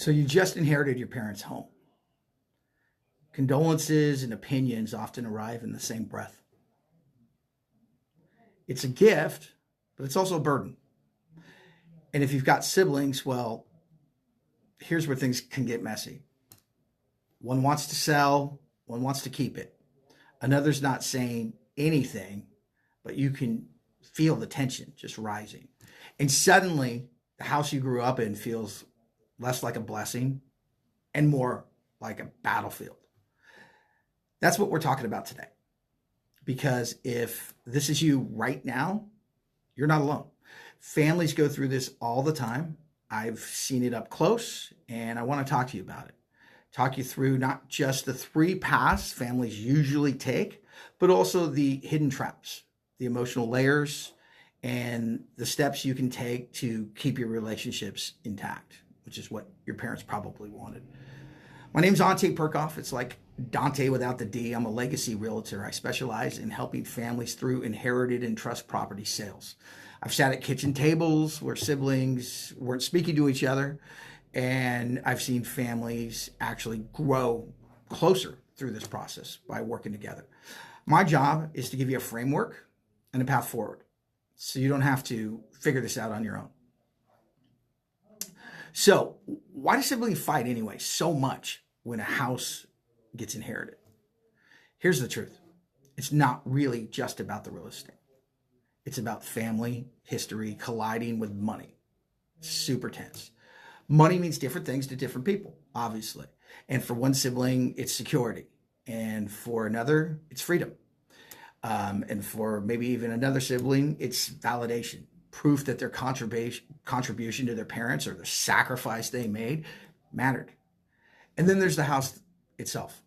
So you just inherited your parents' home. Condolences and opinions often arrive in the same breath. It's a gift, but it's also a burden. And if you've got siblings, well, here's where things can get messy. One wants to sell, one wants to keep it. Another's not saying anything, but you can feel the tension just rising. And suddenly, the house you grew up in feels less like a blessing and more like a battlefield. That's what we're talking about today. Because if this is you right now, you're not alone. Families go through this all the time. I've seen it up close, and I want to talk to you about it. Talk you through not just the three paths families usually take, but also the hidden traps, the emotional layers, and the steps you can take to keep your relationships intact, which is what your parents probably wanted. My name's Ante Perkoff. It's like Dante without the D. I'm a legacy realtor. I specialize in helping families through inherited and trust property sales. I've sat at kitchen tables where siblings weren't speaking to each other, and I've seen families actually grow closer through this process by working together. My job is to give you a framework and a path forward so you don't have to figure this out on your own. So, why do siblings fight anyway so much when a house gets inherited? Here's the truth. It's not really just about the real estate. It's about family history colliding with money. Super tense. Money means different things to different people, obviously. And for one sibling, it's security. And for another, it's freedom. And for maybe even another sibling, it's validation. Proof that their contribution to their parents or the sacrifice they made mattered. And then there's the house itself.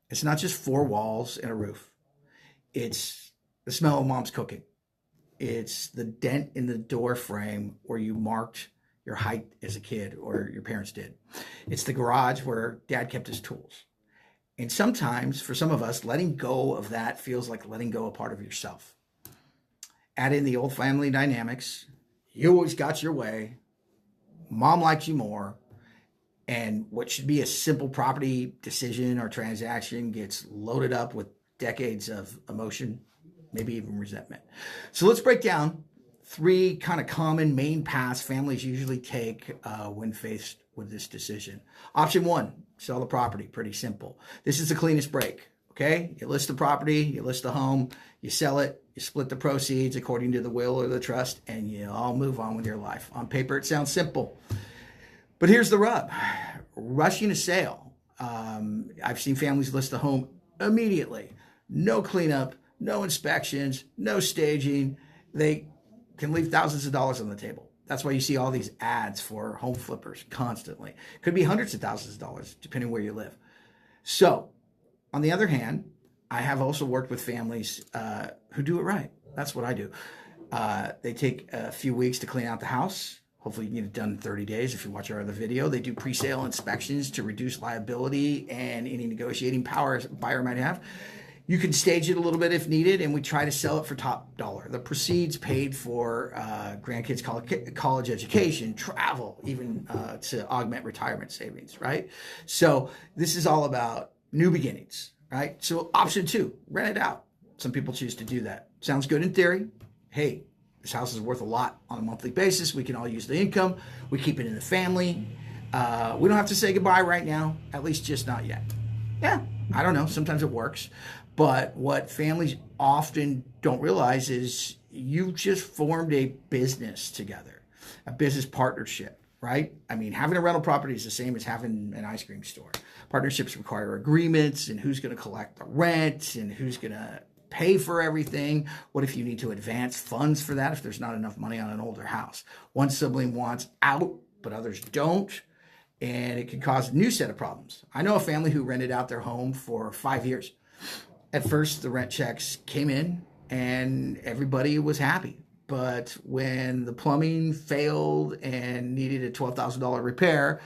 It's not just four walls and a roof. It's the smell of mom's cooking. It's the dent in the door frame where you marked your height as a kid or your parents did. It's the garage where dad kept his tools. And sometimes, for some of us, letting go of that feels like letting go of part of yourself. Add in the old family dynamics. You always got your way. Mom likes you more. And what should be a simple property decision or transaction gets loaded up with decades of emotion, maybe even resentment. So let's break down three kind of common main paths families usually take when faced with this decision. Option one, sell the property. Pretty simple. This is the cleanest break. Okay, you list the property, you list the home, you sell it, you split the proceeds according to the will or the trust, and you all move on with your life. On paper, it sounds simple. But here's the rub. Rushing a sale. I've seen families list the home immediately. No cleanup, no inspections, no staging. They can leave thousands of dollars on the table. That's why you see all these ads for home flippers constantly. Could be hundreds of thousands of dollars, depending where you live. So, on the other hand, I have also worked with families who do it right. That's what I do. They take a few weeks to clean out the house. Hopefully you can get it done in 30 days if you watch our other video. They do pre-sale inspections to reduce liability and any negotiating power a buyer might have. You can stage it a little bit if needed, and we try to sell it for top dollar. The proceeds paid for grandkids' college education, travel, even to augment retirement savings, right? So this is all about new beginnings, right? So option two, rent it out. Some people choose to do that. Sounds good in theory. Hey, this house is worth a lot on a monthly basis. We can all use the income. We keep it in the family. We don't have to say goodbye right now, at least just not yet. Yeah, I don't know. Sometimes it works. But what families often don't realize is you've just formed a business together, a business partnership, right? I mean, having a rental property is the same as having an ice cream store. Partnerships require agreements and who's going to collect the rent and who's going to pay for everything. What if you need to advance funds for that if there's not enough money on an older house? One sibling wants out, but others don't. And it can cause a new set of problems. I know a family who rented out their home for 5 years. At first, the rent checks came in and everybody was happy. But when the plumbing failed and needed a $12,000 repair,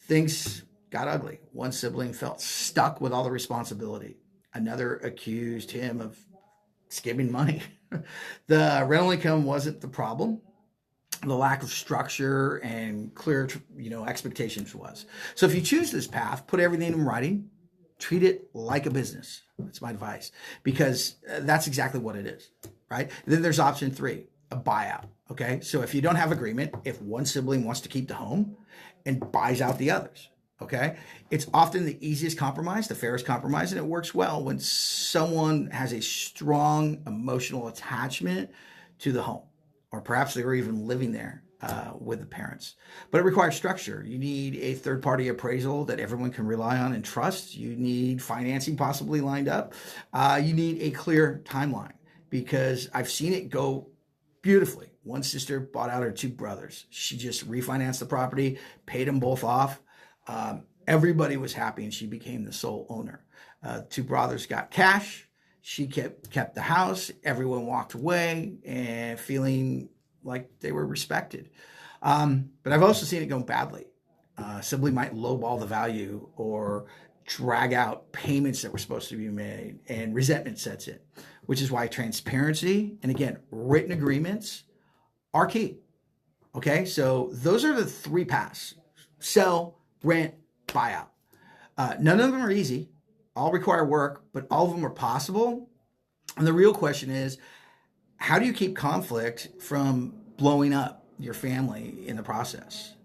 things got ugly. One sibling felt stuck with all the responsibility. Another accused him of skimming money. The rental income wasn't the problem. the lack of structure and clear, expectations was. So if you choose this path, put everything in writing, treat it like a business. That's my advice, because that's exactly what it is, right? Then there's option 3, a buyout. Okay. So if you don't have agreement, if one sibling wants to keep the home and buys out the others, okay, it's often the easiest compromise, the fairest compromise, and it works well when someone has a strong emotional attachment to the home, or perhaps they were even living there with the parents. But it requires structure. You need a third-party appraisal that everyone can rely on and trust. You need financing possibly lined up. You need a clear timeline, because I've seen it go beautifully. One sister bought out her 2 brothers. She just refinanced the property, paid them both off. Everybody was happy, and she became the sole owner. 2 brothers got cash. She kept the house. Everyone walked away and feeling like they were respected. But I've also seen it go badly. Sibling might lowball the value or drag out payments that were supposed to be made, and resentment sets in, which is why transparency and, again, written agreements are key. Okay, so those are the 3 paths: sell, rent, buyout. None of them are easy. All require work, but all of them are possible. And the real question is, how do you keep conflict from blowing up your family in the process?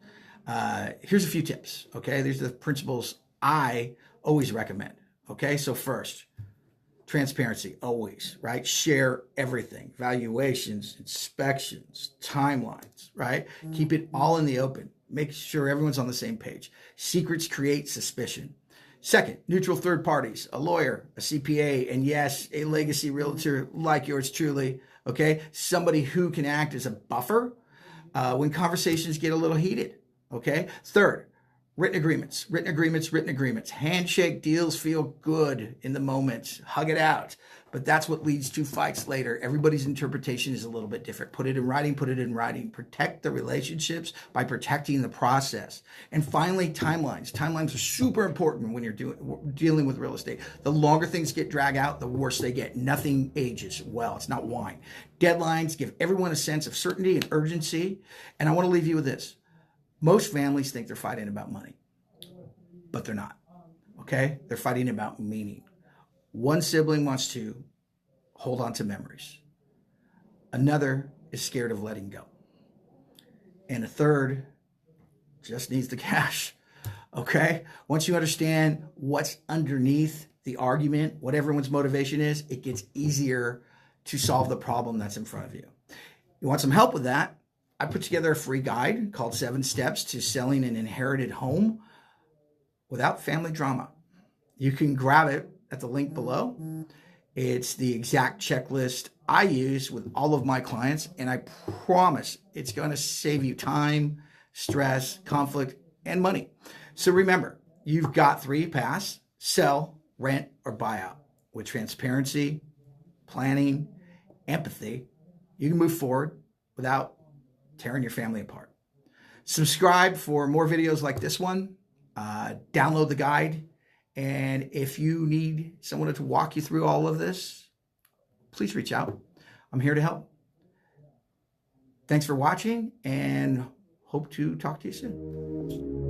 Here's a few tips, okay? These are the principles I always recommend, okay? So first, transparency, always, right? Share everything: valuations, inspections, timelines, right? Keep it all in the open. Make sure everyone's on the same page. Secrets create suspicion. Second, neutral third parties: a lawyer, a CPA, and yes, a legacy realtor like yours truly, okay? Somebody who can act as a buffer when conversations get a little heated, okay? Third, written agreements. Handshake deals feel good in the moment. Hug it out. But that's what leads to fights later. Everybody's interpretation is a little bit different. Put it in writing. Protect the relationships by protecting the process. And finally, timelines. Timelines are super important when you're dealing with real estate. The longer things get dragged out, the worse they get. Nothing ages well. It's not wine. Deadlines give everyone a sense of certainty and urgency. And I want to leave you with this. Most families think they're fighting about money, but they're not, okay? They're fighting about meaning. One sibling wants to hold on to memories. Another is scared of letting go. And a third just needs the cash, okay? Once you understand what's underneath the argument, what everyone's motivation is, it gets easier to solve the problem that's in front of you. You want some help with that? I put together a free guide called 7 Steps to Selling an Inherited Home Without Family Drama. You can grab it at the link below. It's the exact checklist I use with all of my clients, and I promise it's going to save you time, stress, conflict, and money. So remember, you've got 3 paths: sell, rent, or buyout. With transparency, planning, empathy, you can move forward without tearing your family apart. Subscribe for more videos like this one. Download the guide. And if you need someone to walk you through all of this, please reach out. I'm here to help. Thanks for watching, and hope to talk to you soon.